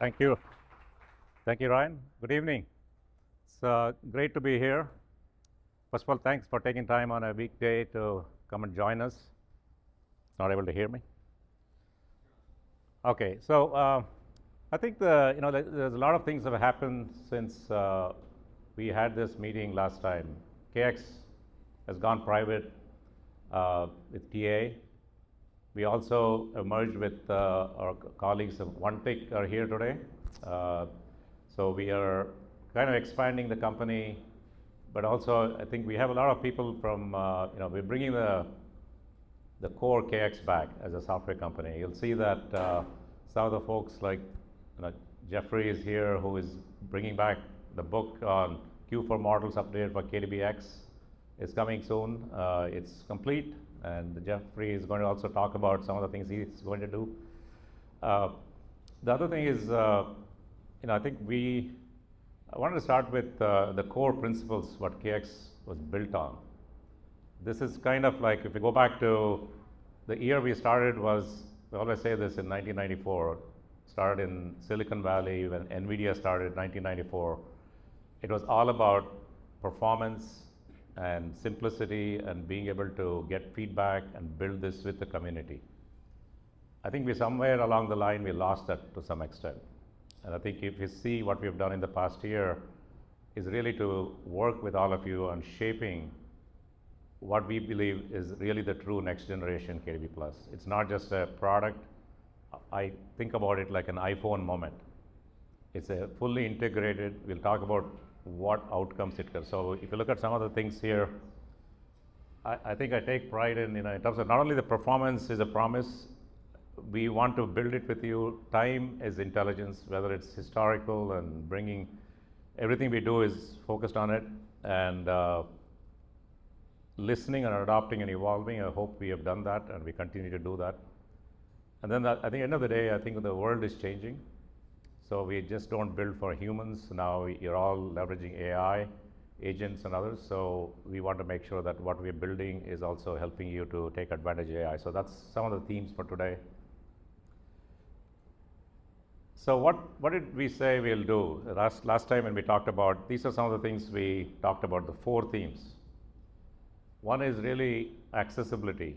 Thank you. Thank you, Ryan. Good evening. It's great to be here. First of all, thanks for taking time on a weekday to come and join us. Not able to hear me? Okay, so I think there's a lot of things that have happened since we had this meeting last time. KX has gone private with TA. We also merged with our colleagues of OneTick are here today. So we are kind of expanding the company, but also I think we have a lot of people from, we're bringing the core KX back as a software company. You'll see that some of the folks like Jeffrey is here, who is bringing back the book on Q4 models updated for KDB-X. Is coming soon. It's complete, and Jeffrey is going to also talk about some of the things he's going to do. The other thing is, I think I wanted to start with the core principles what KX was built on. This is kind of like, if you go back to the year we started was, we always say this, in 1994, started in Silicon Valley when NVIDIA started in 1994. It was all about performance and simplicity and being able to get feedback and build this with the community. I think somewhere along the line we lost that to some extent. And I think if you see what we've done in the past year is really to work with all of you on shaping what we believe is really the true next generation KDB+. It's not just a product. I think about it like an iPhone moment. It's a fully integrated, we'll talk about what outcomes it can. So if you look at some of the things here, I think I take pride in terms of not only the performance is a promise, we want to build it with you. Time is intelligence, whether it's historical and bringing everything we do is focused on it, and listening and adopting and evolving. I hope we have done that and we continue to do that. And then at the end of the day, I think the world is changing. So we just don't build for humans. Now you're all leveraging AI, agents and others. So we want to make sure that what we're building is also helping you to take advantage of AI. So that's some of the themes for today. So what did we say we'll do? Last time when we talked about, these are some of the things we talked about, the 4 themes. One is really accessibility.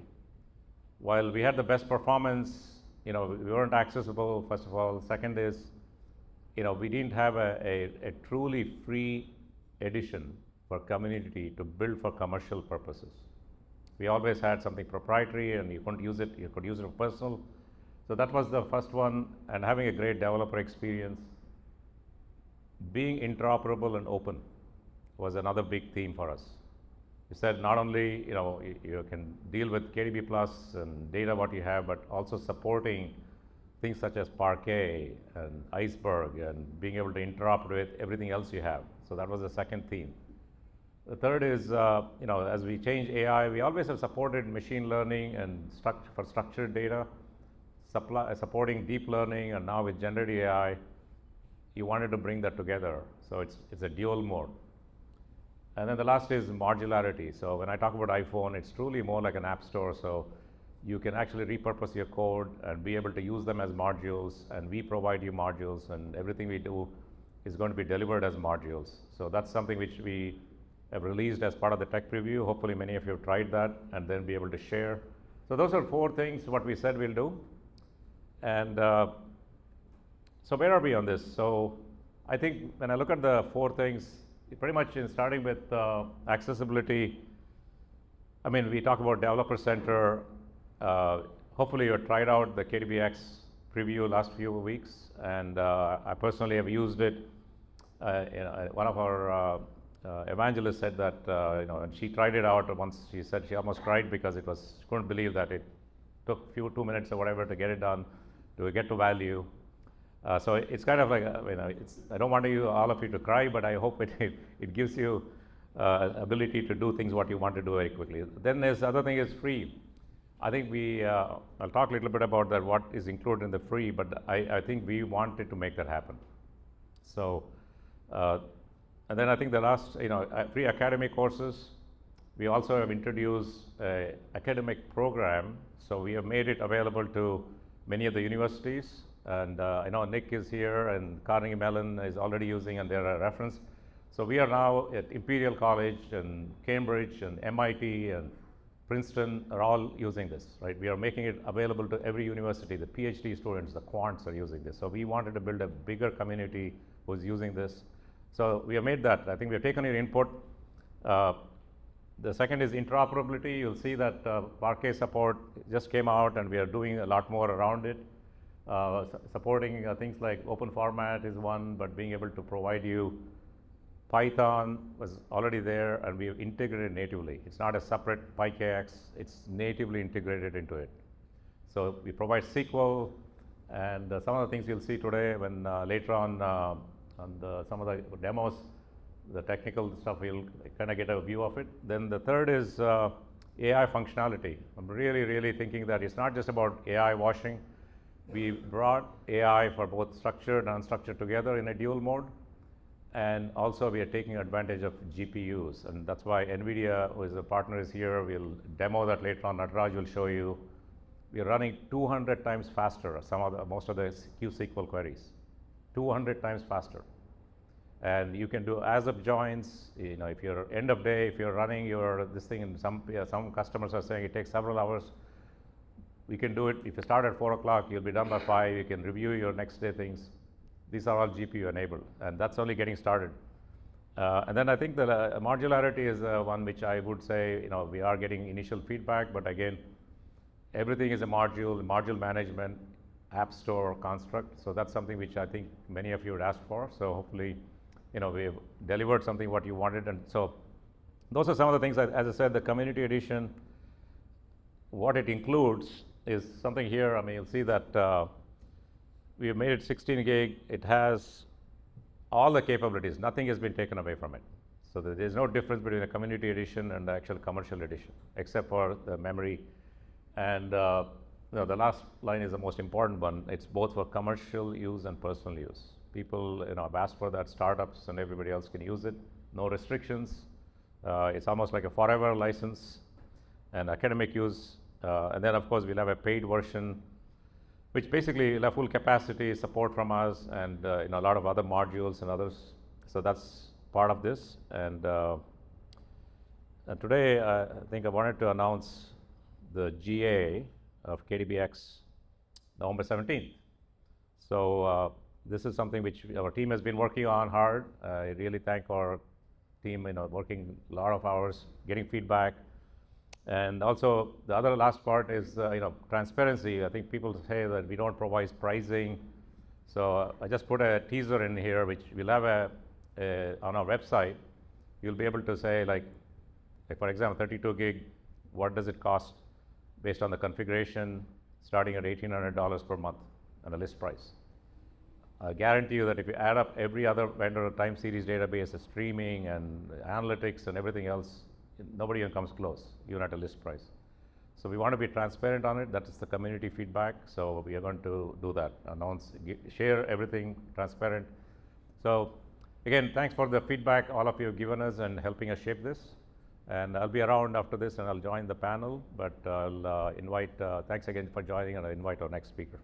While we had the best performance, we weren't accessible, first of all. Second is, we didn't have a truly free edition for community to build for commercial purposes. We always had something proprietary and you couldn't use it, you could use it for personal. So that was the first one, and having a great developer experience. Being interoperable and open was another big theme for us. We said not only, you can deal with KDB+ and data what you have, but also supporting things such as Parquet and Iceberg and being able to interoperate with everything else you have. So that was the second theme. The third is, as we change AI, we always have supported machine learning and for structured data, supporting deep learning, and now with generative AI, you wanted to bring that together. So it's a dual mode. And then the last is modularity. So when I talk about iPhone, it's truly more like an app store. So you can actually repurpose your code and be able to use them as modules, and we provide you modules, and everything we do is going to be delivered as modules. So that's something which we have released as part of the tech preview. Hopefully many of you have tried that and then be able to share. So those are 4 things what we said we'll do. And so where are we on this? So I think when I look at the 4 things, pretty much in starting with accessibility, we talk about developer center. Hopefully you tried out the KDB-X preview last few weeks, and I personally have used it. One of our evangelists said that, and she tried it out once. She said she almost cried because she couldn't believe that it took 2 minutes or whatever to get it done, to get to value. So it's kind of like, I don't want all of you to cry, but I hope it gives you ability to do things what you want to do very quickly. Then there's the other thing is free. I think I'll talk a little bit about that, what is included in the free, but I think we wanted to make that happen. So, and then I think the last, free academic courses. We also have introduced an academic program. So we have made it available to many of the universities And I know Nick is here, and Carnegie Mellon is already using, and they're a reference. So we are now at Imperial College and Cambridge and MIT and Princeton are all using this, right? We are making it available to every university. The PhD students, the quants are using this. So we wanted to build a bigger community who's using this. So we have made that. I think we have taken your input. The second is interoperability. You'll see that Parquet support just came out, and we are doing a lot more around it. Supporting things like open format is one, but being able to provide you Python was already there, and we have integrated natively. It's not a separate PyKX, it's natively integrated into it. So we provide SQL, and some of the things you'll see today when later on some of the demos, the technical stuff, we'll kind of get a view of it. Then the third is AI functionality. I'm really thinking that it's not just about AI washing. We brought AI for both structured and unstructured together in a dual mode. And also we are taking advantage of GPUs, and that's why NVIDIA, who is a partner, is here. We'll demo that later on. Nataraj will show you. We are running 200 times faster most of the QSQL queries, 200 times faster. And you can do as-of joins. You know, if you're end of day, if you're running this thing, and some customers are saying it takes several hours. We can do it. If you start at 4 o'clock, you'll be done by 5. You can review your next day things. These are all GPU enabled, and that's only getting started. And then I think the modularity is one which I would say, you know, we are getting initial feedback, but again, everything is a module management, app store construct. So that's something which I think many of you would ask for. So hopefully, you know, we've delivered something what you wanted. And so those are some of the things. As I said, the community edition, what it includes is something here. I mean, you'll see that we have made it 16 gig. It has all the capabilities. Nothing has been taken away from it. So there's no difference between the community edition and the actual commercial edition, except for the memory. And you know, the last line is the most important one. It's both for commercial use and personal use. People, you know, have asked for that. Startups and everybody else can use it. No restrictions. It's almost like a forever license and academic use. And then, of course, we'll have a paid version, which basically will have full capacity support from us, and you know, a lot of other modules and others. So that's part of this. And today, I think I wanted to announce the GA of KDB-X, November 17th. So this is something which our team has been working on hard. I really thank our team, you know, working a lot of hours, getting feedback. And also, the other last part is, you know, transparency. I think people say that we don't provide pricing. So I just put a teaser in here, which we'll have on our website. You'll be able to say, like for example, 32 gig, what does it cost based on the configuration, starting at $1,800 per month and a list price. I guarantee you that if you add up every other vendor time series database, the streaming and analytics and everything else, nobody even comes close, even at a list price. So we want to be transparent on it. That is the community feedback. So we are going to do that, announce, share everything transparent. So again, thanks for the feedback all of you have given us and helping us shape this. And I'll be around after this, and I'll join the panel. But I'll invite, thanks again for joining, and I'll invite our next speaker.